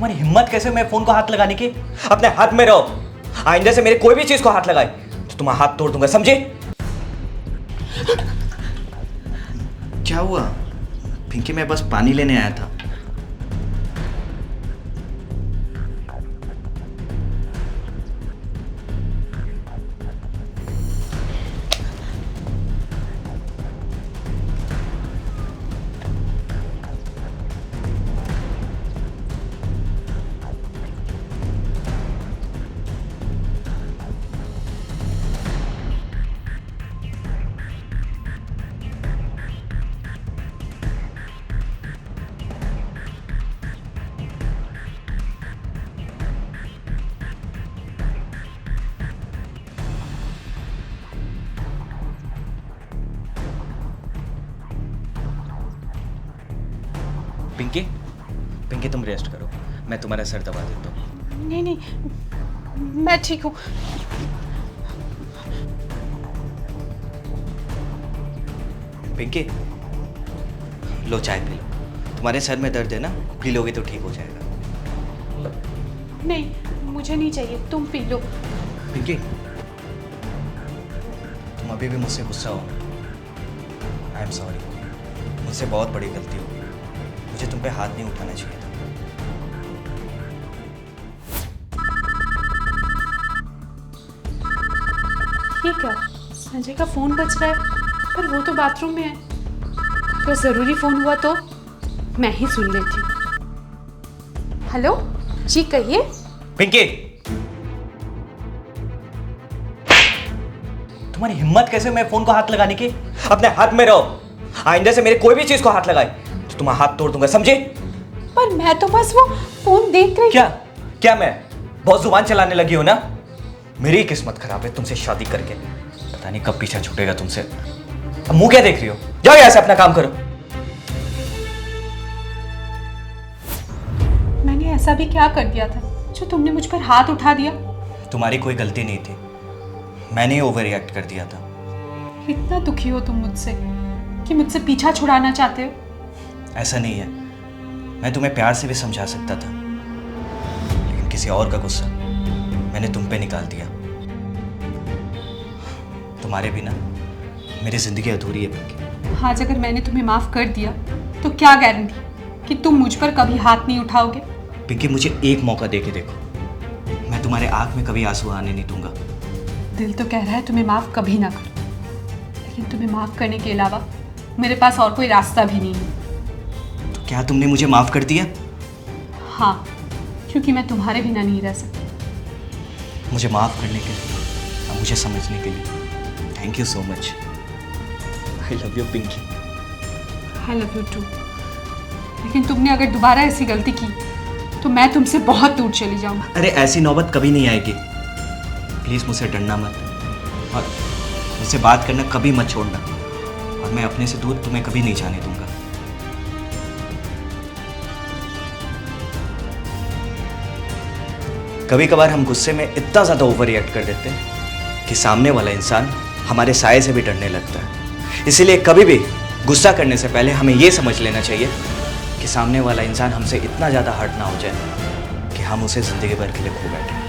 तुम्हारी हिम्मत कैसे मैं फोन को हाथ लगाने की? अपने हाथ में रहो। आइंदा से मेरे कोई भी चीज को हाथ लगाए तो तुम्हारा हाथ तोड़ दूंगा, समझे? क्या हुआ पिंकी? मैं बस पानी लेने आया था। पिंकी, पिंकी तुम रेस्ट करो, मैं तुम्हारा सर दबा देता हूँ। नहीं नहीं, मैं ठीक हूँ। पिंकी लो चाय पी लो। तुम्हारे सर में दर्द है ना, पी लोगे तो ठीक हो जाएगा। नहीं मुझे नहीं चाहिए, तुम पी लो। पिंकी तुम अभी भी मुझसे गुस्सा हो। आई एम सॉरी, मुझसे बहुत बड़ी गलती हो गई। मुझे तुम पे हाथ नहीं उठाना चाहिए था। ये क्या, संजय का फोन बज रहा है, पर वो तो बाथरूम में है। अगर जरूरी फोन हुआ तो मैं ही सुन लेती हूँ। हेलो जी, कहिए। पिंकी तुम्हारी हिम्मत कैसे मैं फोन को हाथ लगाने की? अपने हाथ में रहो। आइंदा से मेरे कोई भी चीज को हाथ लगाए तो तुम्हारा हाथ तोड़ दूंगा, समझे? पर मैं तो बस वो फोन देख रही। क्या क्या मैं बहुत जुबान चलाने लगी हो ना? मेरी किस्मत खराब है तुमसे शादी करके। पता नहीं कब पीछा छूटेगा तुमसे। अब मुंह क्या देख रही हो? जाओ यहाँ से, अपना काम करो। मैंने ऐसा भी क्या कर दिया था जो तुमने मुझ पर हाथ उठा दिया? तुम्हारी कोई गलती नहीं थी, मैंने ओवर रिएक्ट कर दिया था। इतना दुखी हो तुम मुझसे कि मुझसे पीछा छुड़ाना चाहते हो? ऐसा नहीं है, मैं तुम्हें प्यार से भी समझा सकता था, लेकिन किसी और का गुस्सा मैंने तुम पे निकाल दिया। तुम्हारे बिना मेरी जिंदगी अधूरी है पिंकी। आज अगर मैंने तुम्हें माफ कर दिया तो क्या गारंटी कि तुम मुझ पर कभी हाथ नहीं उठाओगे? पिंकी मुझे एक मौका दे के देखो, मैं तुम्हारे आंख में कभी आंसू आने नहीं दूंगा। दिल तो कह रहा है तुम्हें माफ कभी ना करो, लेकिन तुम्हें माफ करने के अलावा मेरे पास और कोई रास्ता भी नहीं है। तो क्या तुमने मुझे माफ कर दिया? हाँ, क्योंकि मैं तुम्हारे बिना नहीं रह सकती। मुझे माफ करने के लिए और मुझे समझने के लिए thank you so much. I love you Pinky. I love you too. लेकिन तुमने अगर दोबारा ऐसी गलती की तो मैं तुमसे बहुत दूर चली जाऊंगा। अरे ऐसी नौबत कभी नहीं आएगी। प्लीज़ मुझसे डरना मत और मुझसे बात करना कभी मत छोड़ना, और मैं अपने से दूर तुम्हें कभी नहीं जाने दूंगा। कभी कभार हम गुस्से में इतना ज़्यादा ओवर रिएक्ट कर देते हैं कि सामने वाला इंसान हमारे साये से भी डरने लगता है। इसीलिए कभी भी गुस्सा करने से पहले हमें ये समझ लेना चाहिए कि सामने वाला इंसान हमसे इतना ज़्यादा हर्ट ना हो जाए कि हम उसे ज़िंदगी भर के लिए खो बैठें।